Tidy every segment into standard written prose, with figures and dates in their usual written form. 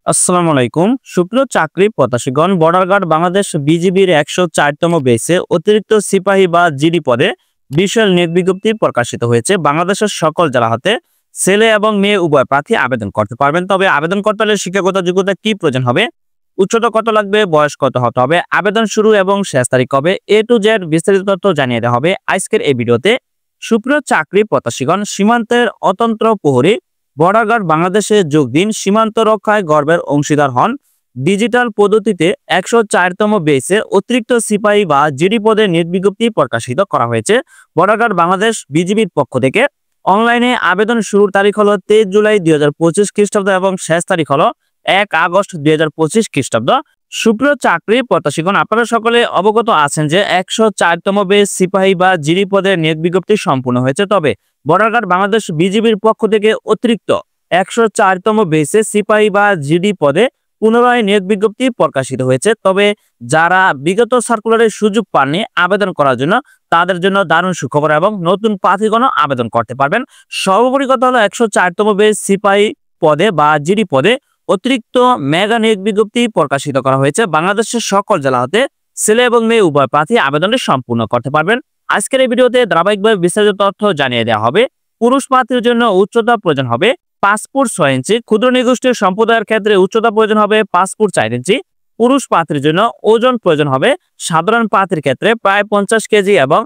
আসসালামু আলাইকুম। সুপ্রিয় চাকরি প্রত্যাশীগণ, বর্ডার গার্ড বাংলাদেশ বিজিবির ১০৪তম বেসে অতিরিক্ত সিপাহী বা জিডি পদে বিশাল নিয়োগ বিজ্ঞপ্তি প্রকাশিত হয়েছে। বাংলাদেশের সকল জেলা হতে ছেলে এবং মেয়ে উভয় প্রার্থী আবেদন করতে পারবেন। তবে আবেদন করতে হলে শিক্ষাগত যোগ্যতা কি প্রয়োজন হবে, উচ্চতা কত লাগবে, বয়স কত হতে হবে, আবেদন শুরু এবং শেষ তারিখ কবে, এ টু জেড বিস্তারিত তথ্য জানিয়ে দেওয়া হবে আজকের এই ভিডিওতে। সুপ্রিয় চাকরি প্রত্যাশীগণ, সীমান্তের অতন্ত্র প্রহরী বর্ডার গার্ড বাংলাদেশে যোগ দিন, সীমান্ত রক্ষায় গর্বের অংশীদার হন। ডিজিটাল পদ্ধতিতে ১০৪তম বেসে অতিরিক্ত সিপাহী বা জিডি পদে নিয়োগ বিজ্ঞপ্তি প্রকাশিত করা হয়েছে। বর্ডার গার্ড বাংলাদেশ বিজিবির পক্ষ থেকে অনলাইনে আবেদন শুরুর তারিখ হলো ২৩ জুলাই ২০২৫ খ্রিস্টাব্দ এবং শেষ তারিখ হলো ১ আগস্ট ২০২৫ খ্রিস্টাব্দ। সুপ্রিয় চাকরি প্রত্যাশীগণ, আপনারা সকলে অবগত আছেন যে ১০৪তম বেস সিপাহী বা জিডি পদে নিয়োগ বিজ্ঞপ্তি সম্পূর্ণ হয়েছে। তবে বর্ডার গার্ড বাংলাদেশ বিজিবির পক্ষ থেকে অতিরিক্ত ১০৪তম বেসে সিপাহী বা জিডি পদে পুনরায় নিয়োগ বিজ্ঞপ্তি প্রকাশিত হয়েছে। তবে যারা বিগত সার্কুলারের সুযোগ পাননি আবেদন করার জন্য, তাদের জন্য দারুণ সুখবর এবং নতুন প্রার্থীগণও আবেদন করতে পারবেন। সর্বোপরি কথা হলো ১০৪তম বেস সিপাহী পদে বা জিডি পদে অতিরিক্ত মেগা নিয়োগ বিজ্ঞপ্তি প্রকাশিত করা হয়েছে। বাংলাদেশের সকল জেলা হতে ছেলে এবং মেয়ে উভয় প্রার্থী আবেদনটি সম্পূর্ণ করতে পারবেন। আজকের এই ভিডিওতে ধারাবাহিকভাবে বিস্তারিত তথ্য জানিয়ে দেওয়া হবে। পুরুষ প্রার্থীর জন্য উচ্চতা প্রয়োজন হবে ৫ ফুট ৬ ইঞ্চি। ক্ষুদ্র নিগোষ্ঠীর সম্প্রদায়ের ক্ষেত্রে উচ্চতা প্রয়োজন হবে ৫ ফুট ৪ ইঞ্চি। পুরুষ প্রার্থীর জন্য ওজন প্রয়োজন হবে সাধারণ প্রার্থীর ক্ষেত্রে প্রায় ৫০ কেজি এবং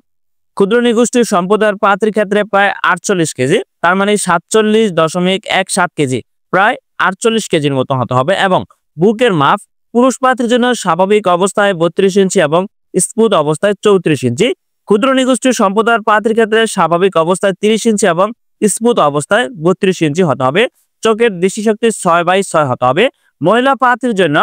ক্ষুদ্র নিগোষ্ঠীর সম্প্রদায়ের প্রার্থীর ক্ষেত্রে প্রায় ৪৮ কেজি, তার মানে ৪৭.১৭ কেজি, প্রায় ৪৮ কেজির মতো হতে হবে। এবং বুকের মাপ পুরুষ প্রার্থীর জন্য স্বাভাবিক অবস্থায় ৩২ ইঞ্চি এবং স্মুথ অবস্থায় ৩৪ ইঞ্চি। ক্ষুদ্র নিগোষ্ঠীর সম্প্রদায়ের প্রার্থীর ক্ষেত্রে স্বাভাবিক অবস্থায় ৩০ ইঞ্চি এবং স্মুথ অবস্থায় ৩২ ইঞ্চি হতে হবে। চোখের দৃষ্টিশক্তি ৬/৬ হতে হবে। মহিলা প্রার্থীর জন্য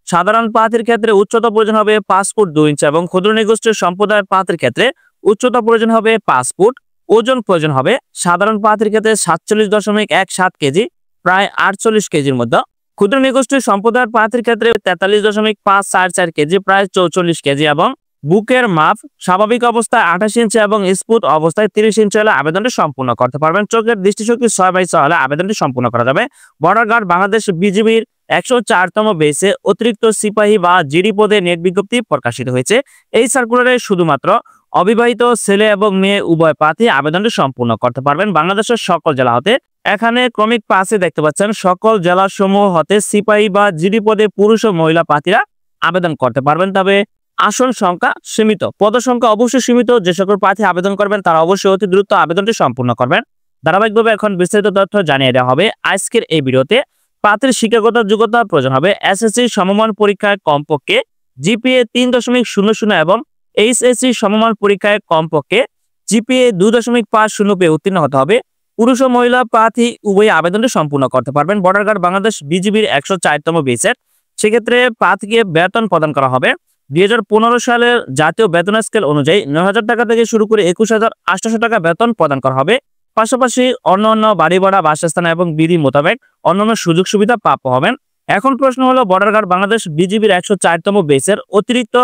সাধারণ প্রার্থীর ক্ষেত্রে উচ্চতা প্রয়োজন হবে ৫ ফুট ২ ইঞ্চি এবং ক্ষুদ্র নিগোষ্ঠীর সম্প্রদায়ের প্রার্থীর ক্ষেত্রে উচ্চতা প্রয়োজন হবে ৫ ফুট। ওজন প্রয়োজন হবে সাধারণ প্রার্থীর ক্ষেত্রে ৪৭.১৭ কেজি, প্রায় ৪৮ কেজির মধ্যে। ক্ষুদ্র নিগোষ্ঠীর সম্প্রদায়ের প্রার্থীর ক্ষেত্রে ৪৩.৫৪ কেজি, প্রায় ৪৪ কেজি। এবং বুকের মাপ স্বাভাবিক অবস্থায় ২৮ ইঞ্চি এবং স্মুথ অবস্থায় ৩০ ইঞ্চি হলে আবেদনটি সম্পূর্ণ করতে পারবেন। চোখের দৃষ্টিশক্তি ৬/৬ হলে আবেদনটি সম্পূর্ণ করা যাবে। বর্ডার গার্ড বাংলাদেশ বিজিবির ১০৪তম বেসে অতিরিক্ত সিপাহী বা জিডি পদে নিয়োগ বিজ্ঞপ্তি প্রকাশিত হয়েছে। এই সার্কুলারে শুধুমাত্র অবিবাহিত ছেলে এবং মেয়ে উভয় প্রার্থী আবেদনটি সম্পূর্ণ করতে পারবেন। বাংলাদেশের সকল জেলা হতে এখানে ক্রমিক পাশে দেখতে পাচ্ছেন সকল জেলা সমূহ হতে সিপাহী বা জিডি পদে পুরুষ ও মহিলা প্রার্থীরা আবেদন করতে পারবেন। তবে আসন সংখ্যা সীমিত, পদ সংখ্যা অবশ্যই সীমিত। যে সকল প্রার্থী আবেদন করবেন তারা অবশ্যই অতি দ্রুত আবেদনটি সম্পূর্ণ করবেন। ধারাবাহিকভাবে এখন বিস্তারিত তথ্য জানিয়ে দেওয়া হবে আজকের এই ভিডিওতে। প্রার্থীর শিক্ষাগত যোগ্যতা প্রয়োজন হবে এসএসসি সমমান পরীক্ষায় কমপক্ষে জিপিএ ৩.০০ এবং এইচএসসি সমমান পরীক্ষায় কমপক্ষে জিপিএ ২.৫০ পেয়ে উত্তীর্ণ হতে হবে। পুরুষ ও মহিলা প্রার্থী উভয়ই আবেদনটি সম্পূর্ণ করতে পারবেন। বর্ডার গার্ড বাংলাদেশ বিজিবির ১০৪তম বেসের সেক্ষেত্রে প্রার্থীকে বেতন প্রদান করা হবে ২০১৫ সালের জাতীয় বেতন স্কেল অনুযায়ী ৯,০০০ টাকা থেকে শুরু করে ২১,৮০০ টাকা বেতন প্রদান করা হবে। পাশাপাশি অন্যান্য বাড়ি ভাড়া, বাসস্থান এবং বিধি মোতাবেক অন্যান্য সুযোগ সুবিধা প্রাপ্য হবেন। এখন প্রশ্ন হলো, বর্ডার গার্ড বাংলাদেশ বিজিবির ১০৪তম বেসের অতিরিক্ত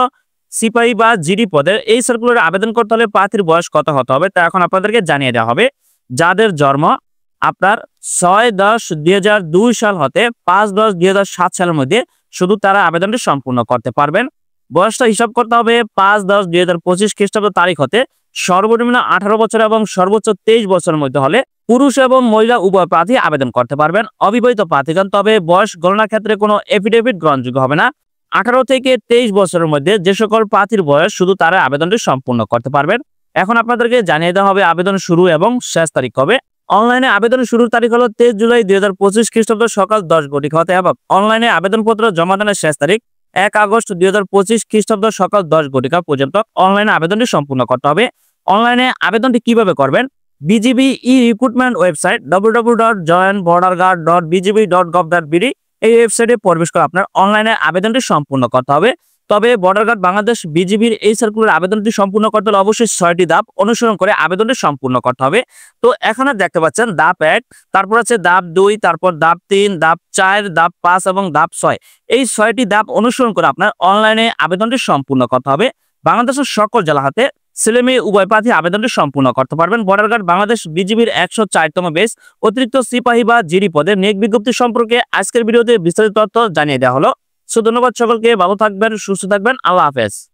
সিপাহী বা জিডি পদের এই সার্কুলারে আবেদন করতে হলে প্রার্থীর বয়স কত হতে হবে তা এখন আপনাদেরকে জানিয়ে দেওয়া হবে। যাদের জন্ম আপনার ৬/১০/২০০২ সাল হতে ৫/১০/২০০৭ সালের মধ্যে শুধু তারা আবেদনটি সম্পূর্ণ করতে পারবেন। বয়সটা হিসাব করতে হবে ৫/১০/২০২৫ খ্রিস্টাব্দ তারিখ হতে সর্বনিম্ন ১৮ বছর এবং সর্বোচ্চ ২৩ বছরের মধ্যে হলে পুরুষ এবং মহিলা উভয় প্রার্থী আবেদন করতে পারবেন। অবিবাহিত প্রার্থীগণ, তবে বয়স গণনার ক্ষেত্রে কোনো এফিডেভিট গ্রহণযোগ্য হবে না। ১৮ থেকে ২৩ বছরের মধ্যে যে সকল প্রার্থীর বয়স শুধু তারা আবেদনটি সম্পূর্ণ করতে পারবেন। এখন আপনাদেরকে জানিয়ে দেওয়া হবে আবেদন শুরু এবং শেষ তারিখ কবে। অনলাইনে আবেদন শুরুর তারিখ হলো ২৩ জুলাই ২০২৫ খ্রিস্টাব্দ সকাল ১০ ঘটিকা হতে এবং অনলাইনে আবেদনপত্র জমা দানের শেষ তারিখ ১ আগস্ট ২০২৫ খ্রিস্টাব্দ সকাল ১০ ঘটিকা পর্যন্ত অনলাইনে আবেদনটি সম্পূর্ণ করতে হবে। অনলাইনে আবেদনটি কিভাবে করবেন? বিজিবি ই রিক্রুটমেন্ট ওয়েবসাইট www.joinborderguard.bgb.gov.bd এই ওয়েবসাইটে প্রবেশ করে আপনার অনলাইনে আবেদনটি সম্পূর্ণ করতে হবে। তবে বর্ডার গার্ড বাংলাদেশ বিজিবির এই সার্কুলার আবেদনটি সম্পূর্ণ করতে হলে অবশ্যই ৬টি ধাপ অনুসরণ করে আবেদনটি সম্পূর্ণ করতে হবে। তো এখানে দেখতে পাচ্ছেন ধাপ ১, তারপর আছে ধাপ ২, তারপর ধাপ ৩, ধাপ ৪, ধাপ ৫ এবং ধাপ ৬। এই ৬টি ধাপ অনুসরণ করে আপনার অনলাইনে আবেদনটি সম্পূর্ণ করতে হবে। বাংলাদেশের সকল জেলা হাতে ছেলে মেয়ে উভয় প্রার্থী আবেদনটি সম্পূর্ণ করতে পারবেন। বর্ডার গার্ড বাংলাদেশ বিজিবির 104তম বেস অতিরিক্ত সিপাহী বা জিডি পদে নিয়োগ বিজ্ঞপ্তি সম্পর্কে আজকের ভিডিওতে বিস্তারিত তথ্য জানিয়ে দেওয়া হলো। ধন্যবাদ সকলকে, ভালো থাকবেন, সুস্থ থাকবেন, আল্লাহ হাফেজ।